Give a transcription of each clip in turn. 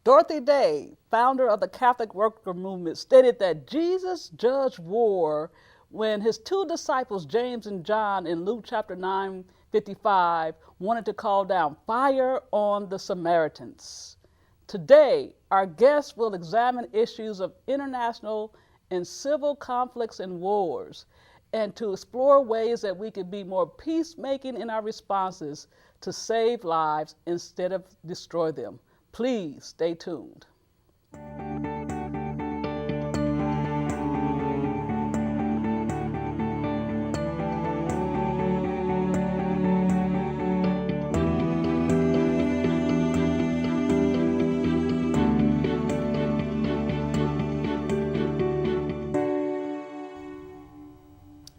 Dorothy Day, founder of the Catholic Worker Movement, stated that Jesus judged war when his two disciples, James and John, in Luke chapter 9:55, wanted to call down fire on the Samaritans. Today, our guests will examine issues of international and civil conflicts and wars, and to explore ways that we can be more peacemaking in our responses to save lives instead of destroy them. Please stay tuned.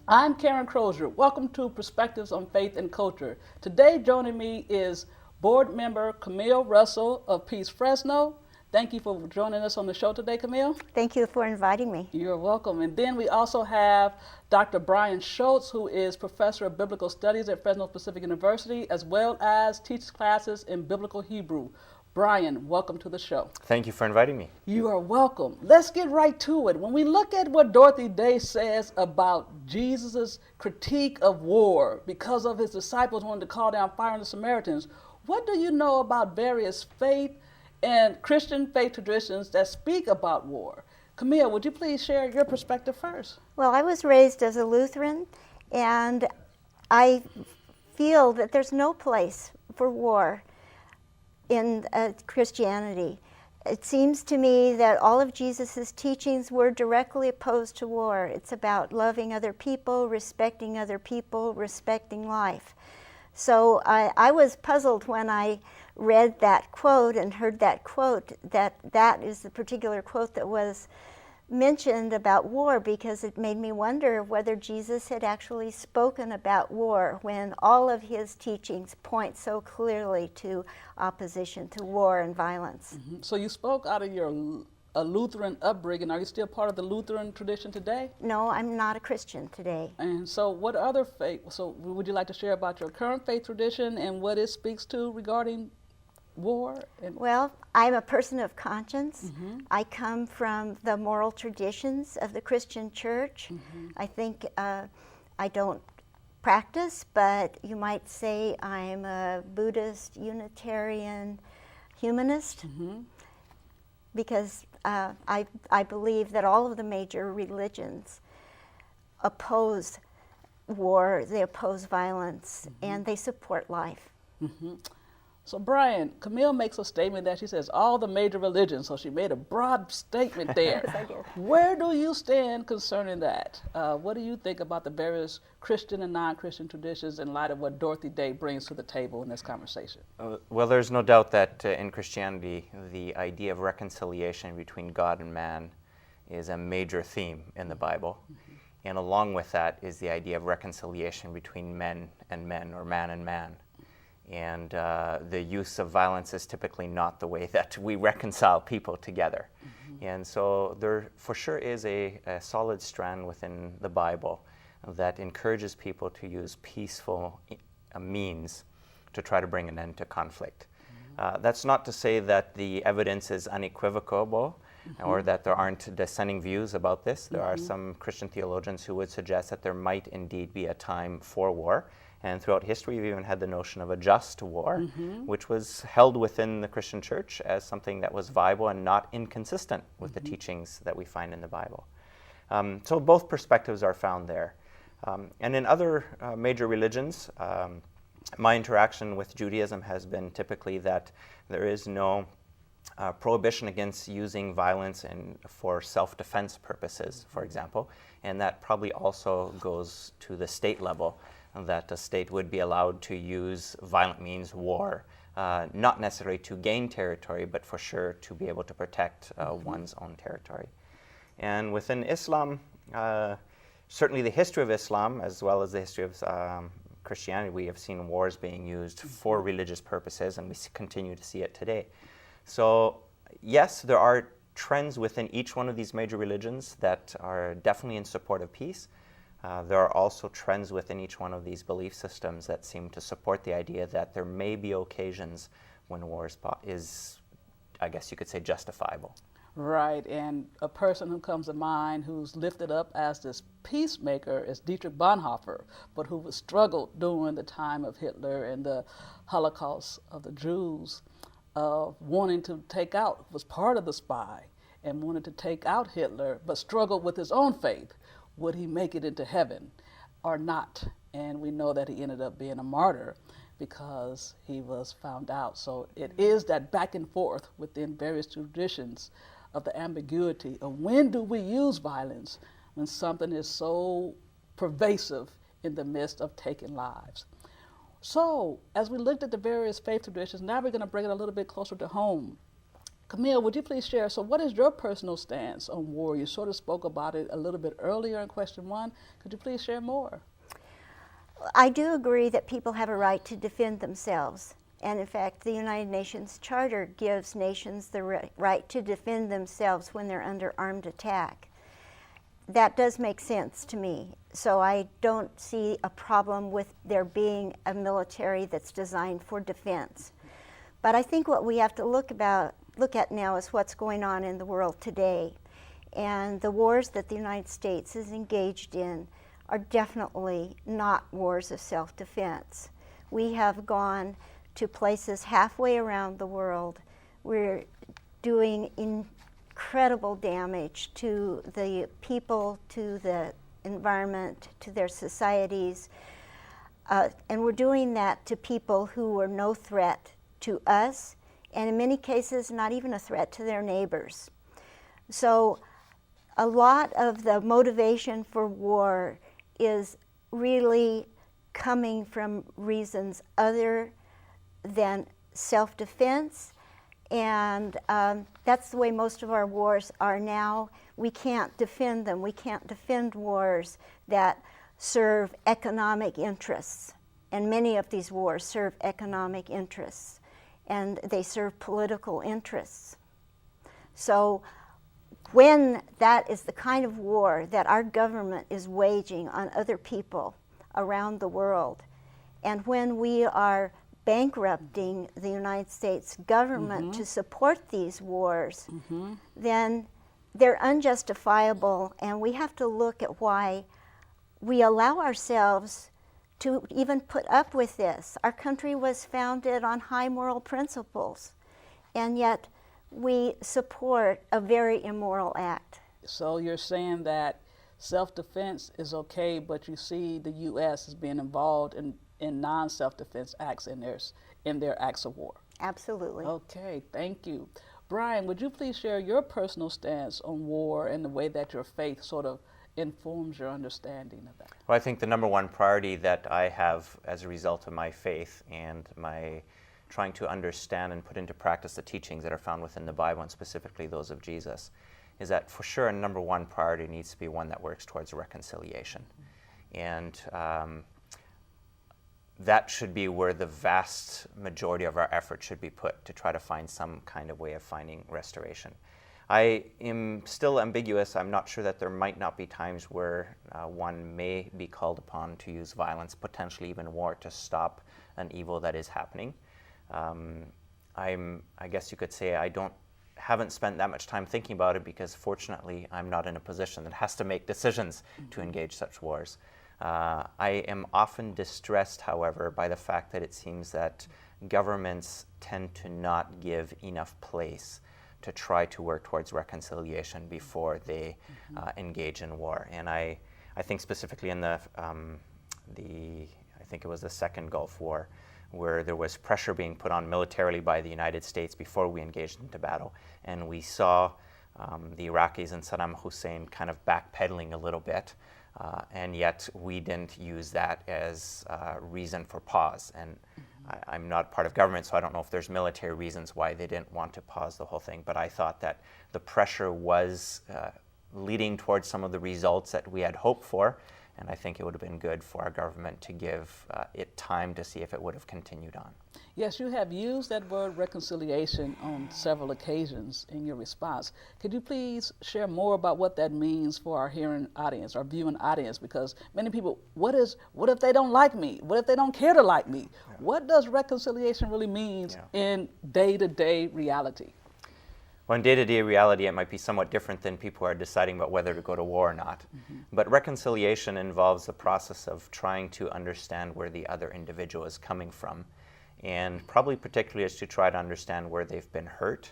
I'm Karen Crozier. Welcome to Perspectives on Faith and Culture. Today joining me is board member Camille Russell of Peace Fresno. Thank you for joining us on the show today, Camille. Thank you for inviting me. You're welcome. And then we also have Dr. Brian Schultz, who is professor of biblical studies at Fresno Pacific University, as well as teaches classes in biblical Hebrew. Brian, welcome to the show. Thank you for inviting me. You are welcome. Let's get right to it. When we look at what Dorothy Day says about Jesus' critique of war because of his disciples wanting to call down fire on the Samaritans, what do you know about various faith and Christian faith traditions that speak about war? Camille, would you please share your perspective first? Well, I was raised as a Lutheran, and I feel that there's no place for war in Christianity. It seems to me that all of Jesus' teachings were directly opposed to war. It's about loving other people, respecting life. So I was puzzled when I read that quote and heard that quote, that is the particular quote that was mentioned about war, because it made me wonder whether Jesus had actually spoken about war when all of his teachings point so clearly to opposition to war and violence. Mm-hmm. So you spoke out of your Lutheran upbringing. Are you still part of the Lutheran tradition today? No, I'm not a Christian today. And so what other faith, so would you like to share about your current faith tradition and what it speaks to regarding war? Well, I'm a person of conscience. Mm-hmm. I come from the moral traditions of the Christian church. Mm-hmm. I think I don't practice, but you might say I'm a Buddhist, Unitarian, humanist, Mm-hmm. because I believe that all of the major religions oppose war, they oppose violence, Mm-hmm. and they support life. Mm-hmm. So Brian, Camille makes a statement that she says all the major religions, so she made a broad statement there. Yes, I did. Where do you stand concerning that? What do you think about the various Christian and non-Christian traditions in light of what Dorothy Day brings to the table in this conversation? Well, there's no doubt that in Christianity, the idea of reconciliation between God and man is a major theme in the Bible. Mm-hmm. And along with that is the idea of reconciliation between men and men, or man and man. And the use of violence is typically not the way that we reconcile people together. Mm-hmm. And so there for sure is a solid strand within the Bible that encourages people to use peaceful means to try to bring an end to conflict. Mm-hmm. That's not to say that the evidence is unequivocal, mm-hmm. or that there aren't dissenting views about this. There mm-hmm. are some Christian theologians who would suggest that there might indeed be a time for war. And throughout history, we've even had the notion of a just war, mm-hmm. which was held within the Christian church as something that was viable and not inconsistent with mm-hmm. the teachings that we find in the Bible. So both perspectives are found there. And in other major religions, my interaction with Judaism has been typically that there is no prohibition against using violence for self-defense purposes, for example. And that probably also goes to the state level, that a state would be allowed to use violent means, war, not necessarily to gain territory, but for sure to be able to protect mm-hmm. one's own territory. And within Islam, certainly the history of Islam, as well as the history of Christianity, we have seen wars being used mm-hmm. for religious purposes, and we continue to see it today. So yes, there are trends within each one of these major religions that are definitely in support of peace. There are also trends within each one of these belief systems that seem to support the idea that there may be occasions when war is I guess you could say, justifiable. Right, and a person who comes to mind who's lifted up as this peacemaker is Dietrich Bonhoeffer, but who was struggled during the time of Hitler and the Holocaust of the Jews, of wanting to take out, was part of the spy, and wanted to take out Hitler, but struggled with his own faith. Would he make it into heaven or not? And we know that he ended up being a martyr because he was found out. So it is that back and forth within various traditions of the ambiguity of when do we use violence when something is so pervasive in the midst of taking lives. So as we looked at the various faith traditions, now we're going to bring it a little bit closer to home. Camille, would you please share, so what is your personal stance on war? You sort of spoke about it a little bit earlier in question 1. Could you please share more? I do agree that people have a right to defend themselves. And in fact, the United Nations Charter gives nations the right to defend themselves when they're under armed attack. That does make sense to me. So I don't see a problem with there being a military that's designed for defense. But I think what we have to look at now is what's going on in the world today. And the wars that the United States is engaged in are definitely not wars of self-defense. We have gone to places halfway around the world. We're doing incredible damage to the people, to the environment, to their societies. And we're doing that to people who are no threat to us, and in many cases, not even a threat to their neighbors. So a lot of the motivation for war is really coming from reasons other than self-defense, and that's the way most of our wars are now. We can't defend them. We can't defend wars that serve economic interests, and many of these wars serve economic interests, and they serve political interests. So when that is the kind of war that our government is waging on other people around the world, and when we are bankrupting the United States government to support these wars, then they're unjustifiable, and we have to look at why we allow ourselves to even put up with this. Our country was founded on high moral principles, and yet we support a very immoral act. So you're saying that self-defense is okay, but you see the U.S. as being involved in non-self-defense acts in their acts of war. Absolutely. Okay, thank you. Brian, would you please share your personal stance on war and the way that your faith sort of informs your understanding of that? Well, I think the number one priority that I have as a result of my faith and my trying to understand and put into practice the teachings that are found within the Bible, and specifically those of Jesus, is that for sure a number one priority needs to be one that works towards reconciliation. And that should be where the vast majority of our effort should be put, to try to find some kind of way of finding restoration. I am still ambiguous. I'm not sure that there might not be times where one may be called upon to use violence, potentially even war, to stop an evil that is happening. I guess you could say haven't spent that much time thinking about it, because fortunately I'm not in a position that has to make decisions to engage such wars. I am often distressed, however, by the fact that it seems that governments tend to not give enough place to try to work towards reconciliation before they engage in war. And I think specifically in I think it was the Second Gulf War, where there was pressure being put on militarily by the United States before we engaged into battle. And we saw the Iraqis and Saddam Hussein kind of backpedaling a little bit. And yet we didn't use that as a reason for pause. And I'm not part of government, so I don't know if there's military reasons why they didn't want to pause the whole thing. But I thought that the pressure was leading towards some of the results that we had hoped for. And I think it would have been good for our government to give it time to see if it would have continued on. Yes, you have used that word reconciliation on several occasions in your response. Could you please share more about what that means for our hearing audience, our viewing audience? Because many people, what if they don't like me? What if they don't care to like me? Yeah. What does reconciliation really mean in day-to-day reality? Well, in day-to-day reality, it might be somewhat different than people who are deciding about whether to go to war or not. But reconciliation involves the process of trying to understand where the other individual is coming from, and probably particularly is to try to understand where they've been hurt,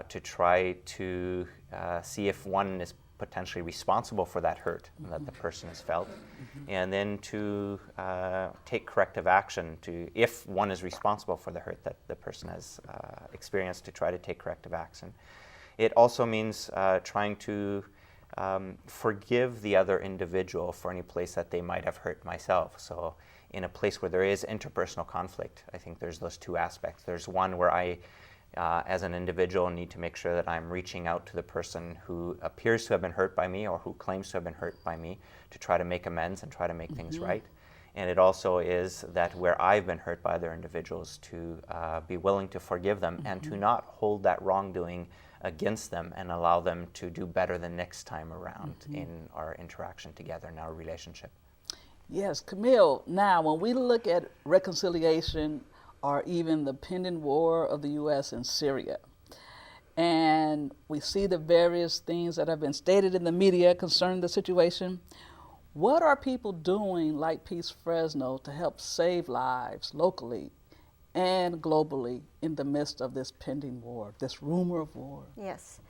to try to see if one is potentially responsible for that hurt that the person has felt, and then to take corrective action to, if one is responsible for the hurt that the person has experienced, to try to take corrective action. It also means trying to forgive the other individual for any place that they might have hurt myself. So in a place where there is interpersonal conflict, I think there's those two aspects. There's one where I, as an individual, need to make sure that I'm reaching out to the person who appears to have been hurt by me or who claims to have been hurt by me to try to make amends and try to make things right. And it also is that where I've been hurt by other individuals, to be willing to forgive them and to not hold that wrongdoing against them and allow them to do better the next time around in our interaction together, in our relationship. Yes, Camille, now when we look at reconciliation or even the pending war of the U.S. in Syria, and we see the various things that have been stated in the media concerning the situation, what are people doing like Peace Fresno to help save lives locally and globally in the midst of this pending war, this rumor of war? Yes.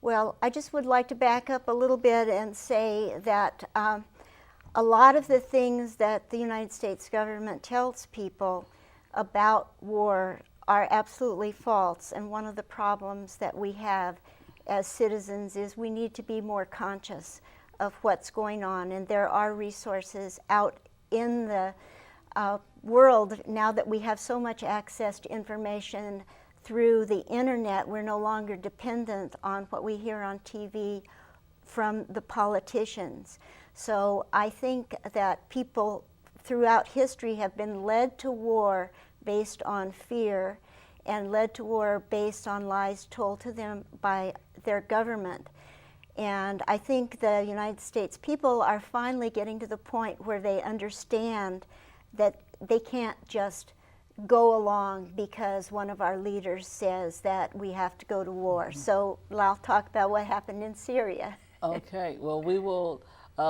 Well, I just would like to back up a little bit and say that a lot of the things that the United States government tells people about war are absolutely false. And one of the problems that we have as citizens is we need to be more conscious of what's going on. And there are resources out in the world now that we have so much access to information through the internet. We're no longer dependent on what we hear on TV from the politicians. So I think that people throughout history have been led to war based on fear and led to war based on lies told to them by their government. And I think the United States people are finally getting to the point where they understand that they can't just go along because one of our leaders says that we have to go to war. So I'll talk about what happened in Syria. Okay, well, we will,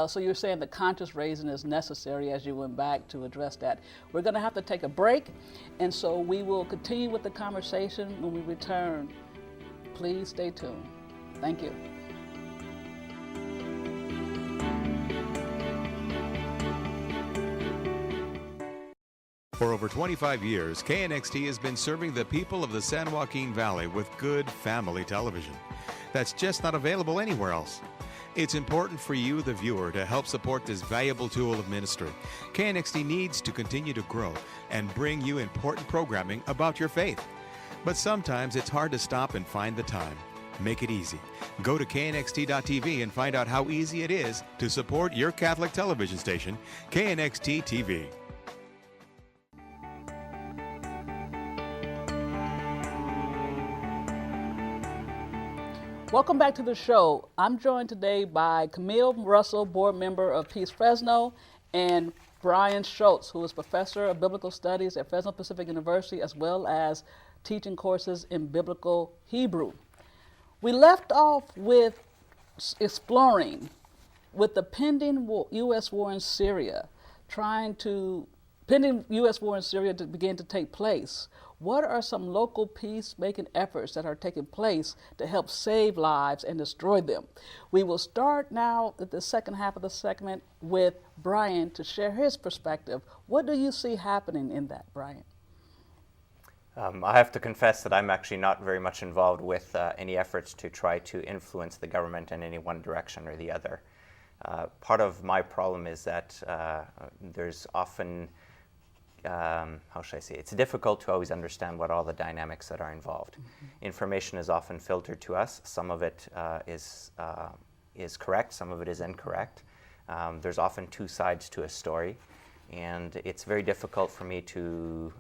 so you're saying the conscious raising is necessary as you went back to address that. We're going to have to take a break, and so we will continue with the conversation when we return. Please stay tuned. Thank you. For over 25 years, KNXT has been serving the people of the San Joaquin Valley with good family television that's just not available anywhere else. It's important for you, the viewer, to help support this valuable tool of ministry. KNXT needs to continue to grow and bring you important programming about your faith. But sometimes it's hard to stop and find the time. Make it easy. Go to KNXT.TV and find out how easy it is to support your Catholic television station, KNXT TV. Welcome back to the show. I'm joined today by Camille Russell, board member of Peace Fresno, and Brian Schultz, who is professor of biblical studies at Fresno Pacific University, as well as teaching courses in biblical Hebrew. We left off with exploring with the pending U.S. war in Syria, pending U.S. war in Syria to begin to take place. What are some local peacemaking efforts that are taking place to help save lives and destroy them? We will start now at the second half of the segment with Brian to share his perspective. What do you see happening in that, Brian? I have to confess that I'm actually not very much involved with any efforts to try to influence the government in any one direction or the other. Part of my problem is that there's often how should I say, it's difficult to always understand what all the dynamics that are involved. Information is often filtered to us. Some of it is correct, some of it is incorrect. There's often two sides to a story, and it's very difficult for me to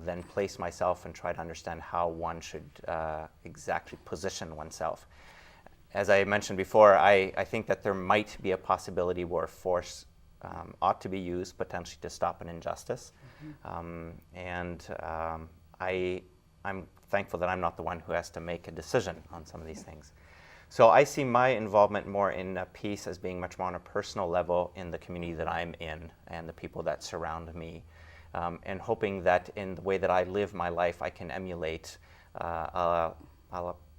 then place myself and try to understand how one should exactly position oneself. As I mentioned before, I think that there might be a possibility where force ought to be used potentially to stop an injustice. I'm I'm thankful that I'm not the one who has to make a decision on some of these things. So I see my involvement more in peace as being much more on a personal level in the community that I'm in and the people that surround me, and hoping that in the way that I live my life, I can emulate a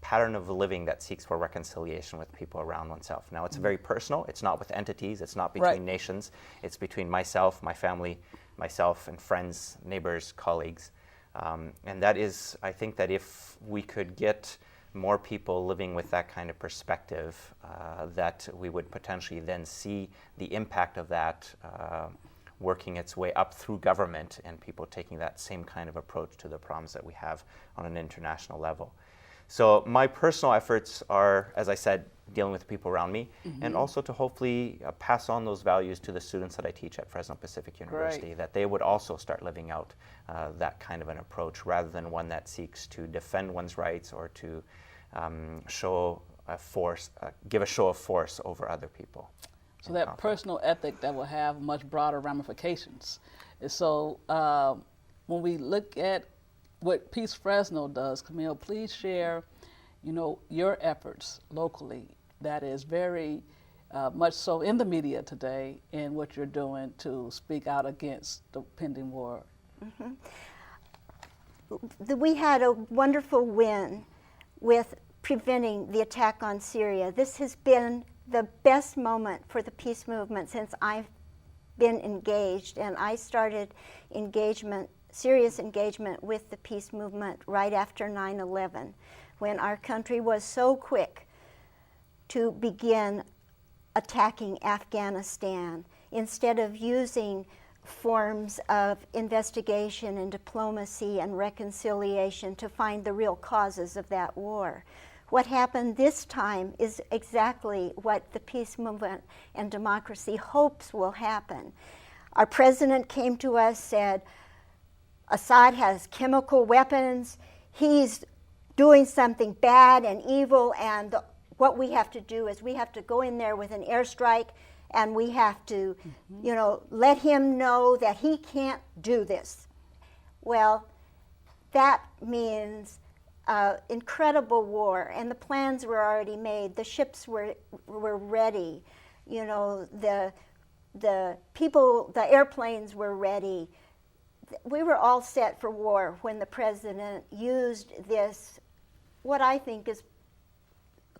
pattern of living that seeks for reconciliation with people around oneself. Now, it's very personal. It's not with entities. It's not between nations. It's between myself, my family, myself, and friends, neighbors, colleagues. And that is, I think that if we could get more people living with that kind of perspective, that we would potentially then see the impact of that working its way up through government and people taking that same kind of approach to the problems that we have on an international level. So my personal efforts are, as I said, dealing with the people around me, and also to hopefully pass on those values to the students that I teach at Fresno Pacific University, that they would also start living out that kind of an approach rather than one that seeks to defend one's rights or to give a show of force over other people. So that conflict. Personal ethic that will have much broader ramifications. And so when we look at what Peace Fresno does, Camille, please share, your efforts locally. That is very much so in the media today, in what you're doing to speak out against the pending war. We had a wonderful win with preventing the attack on Syria. This has been the best moment for the peace movement since I've been engaged, and I started serious engagement with the peace movement right after 9/11, when our country was so quick to begin attacking Afghanistan. Instead of using forms of investigation and diplomacy and reconciliation to find the real causes of that war. What happened this time is exactly what the peace movement and democracy hopes will happen. Our president came to us, said, Assad has chemical weapons, he's doing something bad and evil, and what we have to do is we have to go in there with an airstrike, and we have to, let him know that he can't do this. Well, that means incredible war, and the plans were already made. The ships were ready. The people, the airplanes were ready. We were all set for war when the president used this, what I think is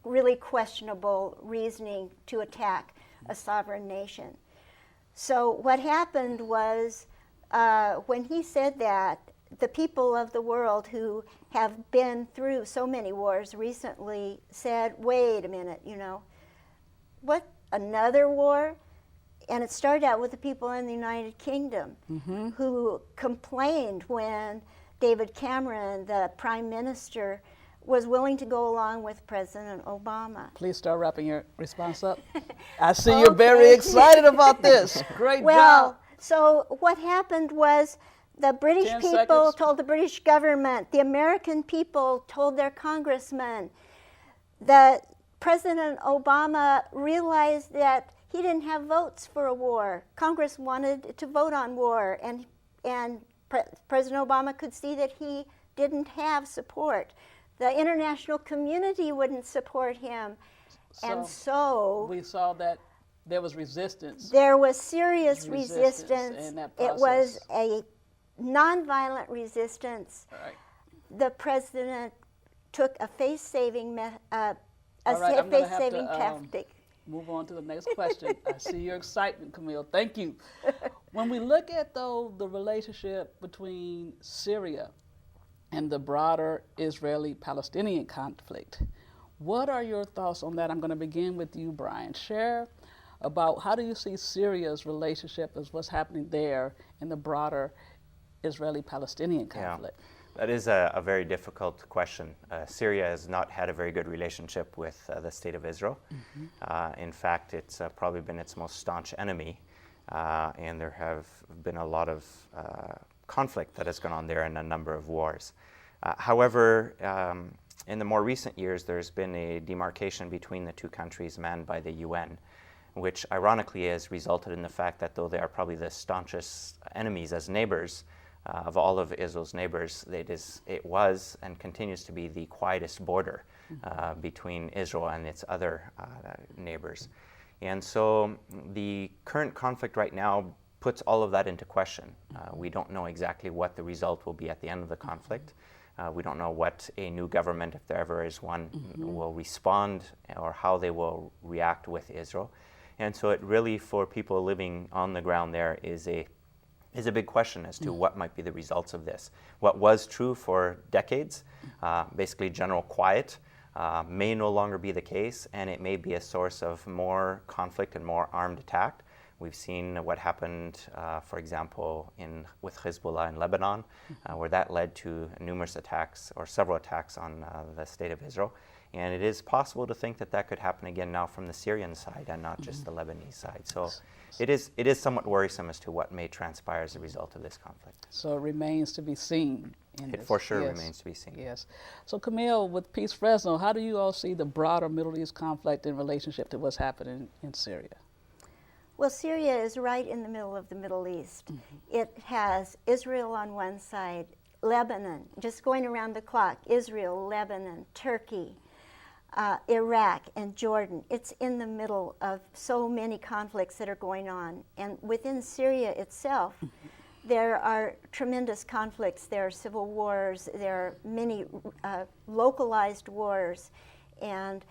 really questionable reasoning to attack a sovereign nation. So what happened was, when he said that, the people of the world who have been through so many wars recently said, wait a minute, what, another war? And it started out with the people in the United Kingdom who complained when David Cameron, the prime minister, was willing to go along with President Obama. Please start wrapping your response up. I see you're very excited about this. Great job. So what happened was the British people told the British government, the American people told their congressmen, that President Obama realized that he didn't have votes for a war. Congress wanted to vote on war, and President Obama could see that he didn't have support. The international community wouldn't support him. And so we saw that there was resistance. There was serious resistance. In that process. It was a nonviolent resistance. Right. The president took a face-saving tactic. Move on to the next question. I see your excitement, Camille. Thank you. When we look at, though, the relationship between Syria and the broader Israeli-Palestinian conflict, what are your thoughts on that? I'm going to begin with you, Brian. Share about how do you see Syria's relationship as what's happening there in the broader Israeli-Palestinian conflict? Yeah. That is a very difficult question. Syria has not had a very good relationship with the State of Israel. In fact, it's probably been its most staunch enemy, and there have been a lot of conflict that has gone on there and a number of wars. However, in the more recent years, there's been a demarcation between the two countries manned by the UN, which ironically has resulted in the fact that though they are probably the staunchest enemies as neighbors, of all of Israel's neighbors, it was and continues to be the quietest border between Israel and its other neighbors. And so the current conflict right now puts all of that into question. We don't know exactly what the result will be at the end of the conflict. We don't know what a new government, if there ever is one, will respond or how they will react with Israel. And so it really, for people living on the ground there, is a big question as to what might be the results of this. What was true for decades, basically general quiet, may no longer be the case, and it may be a source of more conflict and more armed attack. We've seen what happened, for example, with Hezbollah in Lebanon, where that led to numerous attacks or several attacks on the state of Israel. And it is possible to think that that could happen again now from the Syrian side and not just the Lebanese side. So it is somewhat worrisome as to what may transpire as a result of this conflict. So it remains to be seen. It for sure remains to be seen. Yes. So Camille, with Peace Fresno, how do you all see the broader Middle East conflict in relationship to what's happening in Syria? Well, Syria is right in the middle of the Middle East. It has Israel on one side, Lebanon, just going around the clock, Israel, Lebanon, Turkey, Iraq, and Jordan. It's in the middle of so many conflicts that are going on. And within Syria itself, there are tremendous conflicts. There are civil wars. There are many localized wars. And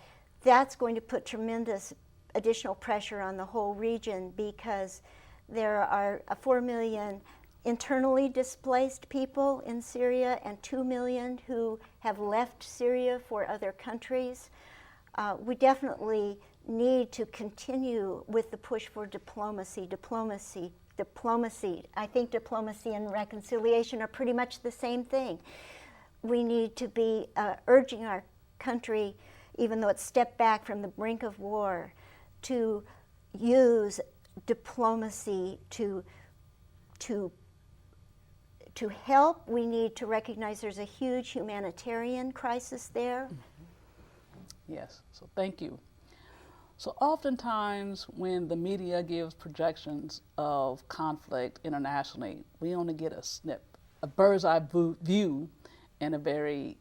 that's going to put tremendous additional pressure on the whole region, because there are 4 million internally displaced people in Syria and 2 million who have left Syria for other countries. We definitely need to continue with the push for diplomacy. I think diplomacy and reconciliation are pretty much the same thing. We need to be urging our country, even though it's stepped back from the brink of war, to use diplomacy to help. We need to recognize there's a huge humanitarian crisis there. Yes, so thank you. So oftentimes when the media gives projections of conflict internationally, we only get a bird's eye view and a very,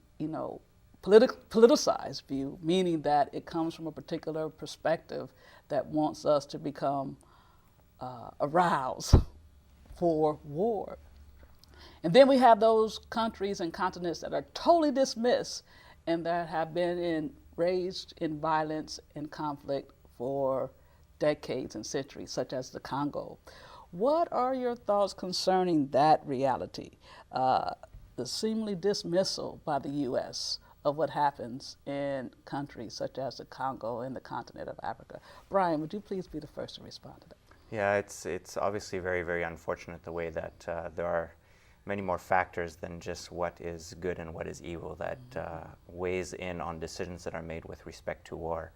politicized view, meaning that it comes from a particular perspective that wants us to become aroused for war. And then we have those countries and continents that are totally dismissed and that have been raised in violence and conflict for decades and centuries, such as the Congo. What are your thoughts concerning that reality, the seemingly dismissal by the U.S. of what happens in countries such as the Congo and the continent of Africa? Brian, would you please be the first to respond to that? Yeah, it's obviously very, very unfortunate the way that there are many more factors than just what is good and what is evil that weighs in on decisions that are made with respect to war.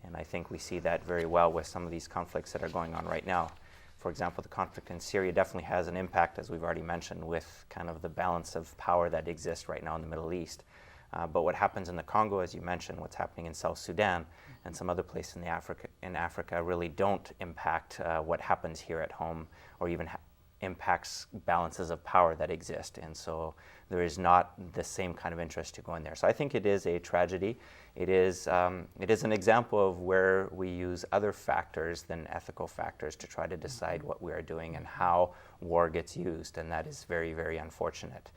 And I think we see that very well with some of these conflicts that are going on right now. For example, the conflict in Syria definitely has an impact, as we've already mentioned, with kind of the balance of power that exists right now in the Middle East. But what happens in the Congo, as you mentioned, what's happening in South Sudan and some other places in Africa really don't impact what happens here at home, or even impacts balances of power that exist. And so there is not the same kind of interest to go in there. So I think it is a tragedy. It is an example of where we use other factors than ethical factors to try to decide what we are doing and how war gets used, and that is very, very unfortunate.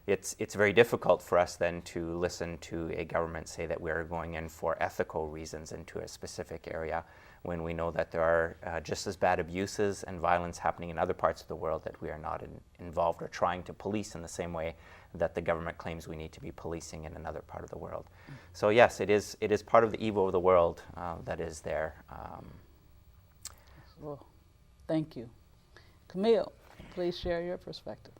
It's very difficult for us then to listen to a government say that we are going in for ethical reasons into a specific area, when we know that there are just as bad abuses and violence happening in other parts of the world that we are not involved or trying to police in the same way that the government claims we need to be policing in another part of the world. So yes, it is part of the evil of the world that is there. Well, thank you. Camille, please share your perspective.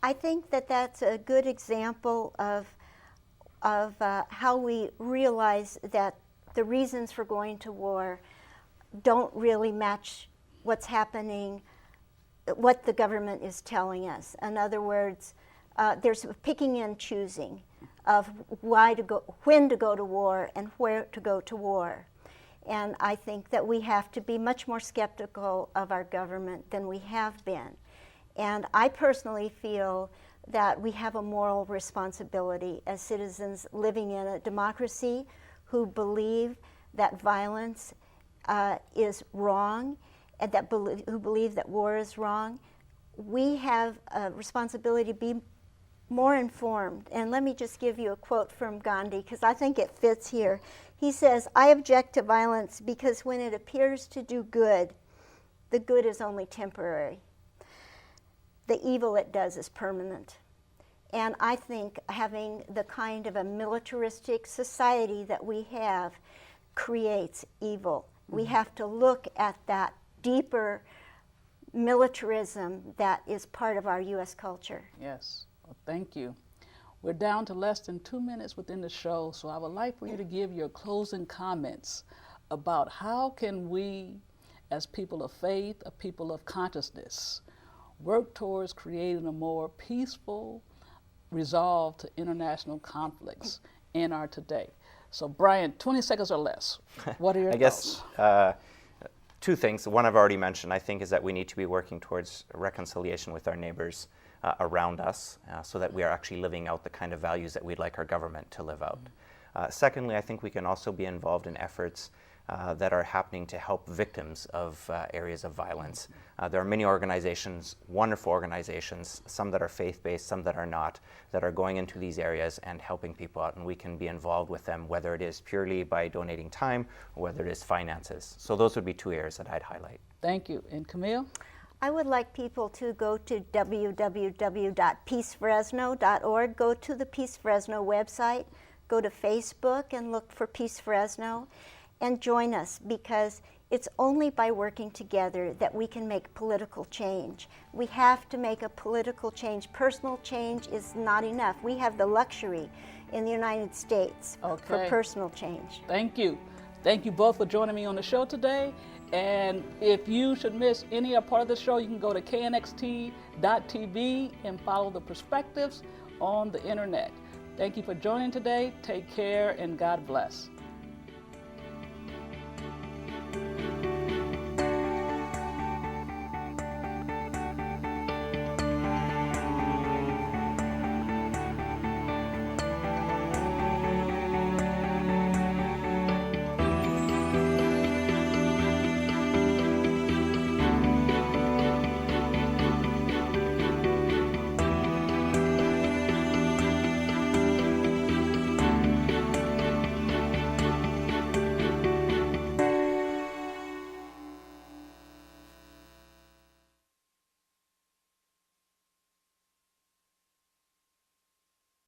I think that that's a good example of how we realize that the reasons for going to war don't really match what's happening, what the government is telling us. In other words, there's a picking and choosing of when to go to war and where to go to war. And I think that we have to be much more skeptical of our government than we have been. And I personally feel that we have a moral responsibility as citizens living in a democracy who believe that violence is wrong, and who believe that war is wrong. We have a responsibility to be more informed. And let me just give you a quote from Gandhi, because I think it fits here. He says, "I object to violence because when it appears to do good, the good is only temporary. The evil it does is permanent." And I think having the kind of a militaristic society that we have creates evil. We have to look at that deeper militarism that is part of our U.S. culture. Yes, well, thank you. We're down to less than 2 minutes within the show, so I would like for you to give your closing comments about how can we, as people of faith, a people of consciousness, work towards creating a more peaceful resolve to international conflicts in our today. So Brian, 20 seconds or less. What are your thoughts? I guess two things. One I've already mentioned, I think, is that we need to be working towards reconciliation with our neighbors around us so that we are actually living out the kind of values that we'd like our government to live out. Secondly, I think we can also be involved in efforts that are happening to help victims of areas of violence. There are many organizations, wonderful organizations, some that are faith-based, some that are not, that are going into these areas and helping people out, and we can be involved with them, whether it is purely by donating time or whether it is finances. So those would be two areas that I'd highlight. Thank you. And Camille? I would like people to go to www.peacefresno.org, go to the Peace Fresno website, go to Facebook and look for Peace Fresno, and join us, because it's only by working together that we can make political change. We have to make a political change. Personal change is not enough. We have the luxury in the United States for personal change. Thank you. Thank you both for joining me on the show today. And if you should miss any part of the show, you can go to KNXT.TV and follow the perspectives on the internet. Thank you for joining today. Take care and God bless.